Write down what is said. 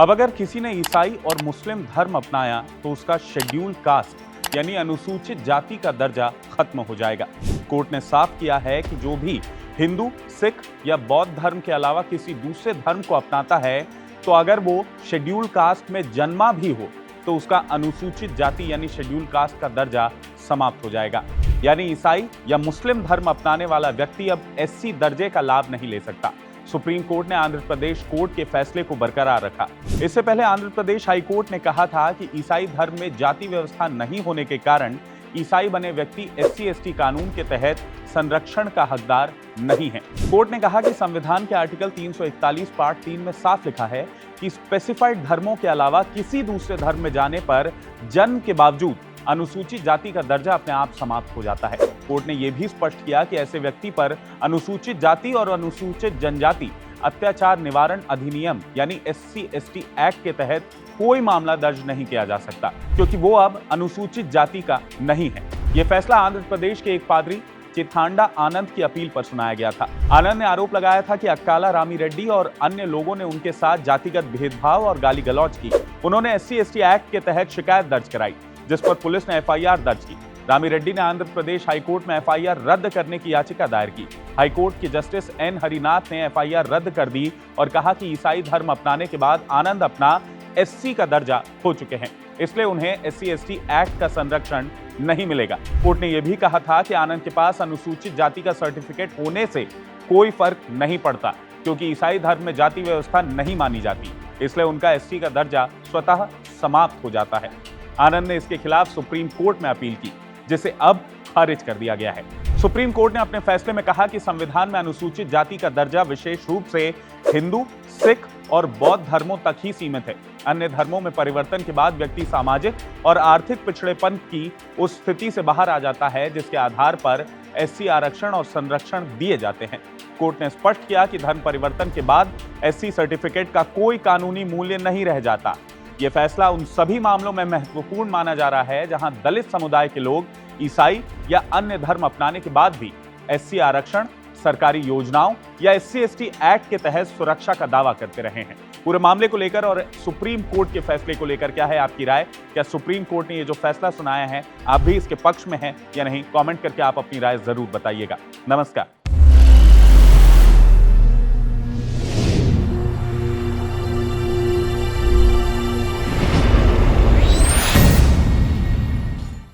अब अगर किसी ने ईसाई और मुस्लिम धर्म अपनाया तो उसका शेड्यूल कास्ट यानी अनुसूचित जाति का दर्जा खत्म हो जाएगा। कोर्ट ने साफ किया है कि जो भी हिंदू, सिख या बौद्ध धर्म के अलावा किसी दूसरे धर्म को अपनाता है तो अगर वो शेड्यूल कास्ट में जन्मा भी हो तो उसका अनुसूचित जाति यानी शेड्यूल कास्ट का दर्जा समाप्त हो जाएगा। यानी ईसाई या मुस्लिम धर्म अपनाने वाला व्यक्ति अब एससी दर्जे का लाभ नहीं ले सकता। सुप्रीम कोर्ट ने आंध्र प्रदेश कोर्ट के फैसले को बरकरार रखा। इससे पहले आंध्र प्रदेश हाई कोर्ट ने कहा था कि ईसाई धर्म में जाति व्यवस्था नहीं होने के कारण ईसाई बने व्यक्ति एससी/एसटी कानून के तहत संरक्षण का हकदार नहीं है। कोर्ट ने कहा कि संविधान के आर्टिकल 341 पार्ट 3 में साफ लिखा है कि स्पेसिफाइड धर्मों के अलावा किसी दूसरे धर्म में जाने पर जन्म के बावजूद अनुसूचित जाति का दर्जा अपने आप समाप्त हो जाता है। कोर्ट ने यह भी स्पष्ट किया कि ऐसे व्यक्ति पर अनुसूचित जाति और अनुसूचित जनजाति अत्याचार निवारण अधिनियम यानी SC/ST एक्ट के तहत कोई मामला दर्ज नहीं किया जा सकता, क्योंकि वो अब अनुसूचित जाति का नहीं है। यह फैसला आंध्र प्रदेश के एक पादरी चिथांडा आनंद की अपील पर सुनाया गया था। आनंद ने आरोप लगाया था कि अक्काला रामी रेड्डी और अन्य लोगों ने उनके साथ जातिगत भेदभाव और गाली गलौज की। उन्होंने SC/ST एक्ट के तहत शिकायत दर्ज कराई, जिस पर पुलिस ने FIR दर्ज की। रामी रेड्डी ने आंध्र प्रदेश हाईकोर्ट में FIR रद्द करने की याचिका दायर की। हाईकोर्ट के जस्टिस N हरिनाथ ने FIR रद्द कर दी और कहा कि ईसाई धर्म अपनाने के बाद आनंद अपना SC का दर्जा खो चुके हैं, इसलिए उन्हें SC/ST एक्ट का संरक्षण नहीं मिलेगा। कोर्ट ने यह भी कहा था कि आनंद के पास अनुसूचित जाति का सर्टिफिकेट होने से कोई फर्क नहीं पड़ता, क्योंकि ईसाई धर्म में जाति व्यवस्था नहीं मानी जाती, इसलिए उनका SC का दर्जा स्वतः समाप्त हो जाता है। आनंद ने इसके खिलाफ सुप्रीम कोर्ट में अपील की, जिसे अब खारिज कर दिया गया है। सुप्रीम कोर्ट ने अपने फैसले में कहा कि संविधान में अनुसूचित जाति का दर्जा विशेष रूप से हिंदू, सिख और बौद्ध धर्मों तक ही सीमित है। अन्य धर्मों में परिवर्तन के बाद व्यक्ति सामाजिक और आर्थिक पिछड़ेपन की उस स्थिति से बाहर आ जाता है जिसके आधार पर SC आरक्षण और संरक्षण दिए जाते हैं। कोर्ट ने स्पष्ट किया कि धर्म परिवर्तन के बाद SC सर्टिफिकेट का कोई कानूनी मूल्य नहीं रह जाता। यह फैसला उन सभी मामलों में महत्वपूर्ण माना जा रहा है जहां दलित समुदाय के लोग ईसाई या अन्य धर्म अपनाने के बाद भी SC आरक्षण, सरकारी योजनाओं या SC/ST एक्ट के तहत सुरक्षा का दावा करते रहे हैं। पूरे मामले को लेकर और सुप्रीम कोर्ट के फैसले को लेकर क्या है आपकी राय? क्या सुप्रीम कोर्ट ने ये जो फैसला सुनाया है आप भी इसके पक्ष में हैं या नहीं? कमेंट करके आप अपनी राय जरूर बताइएगा। नमस्कार।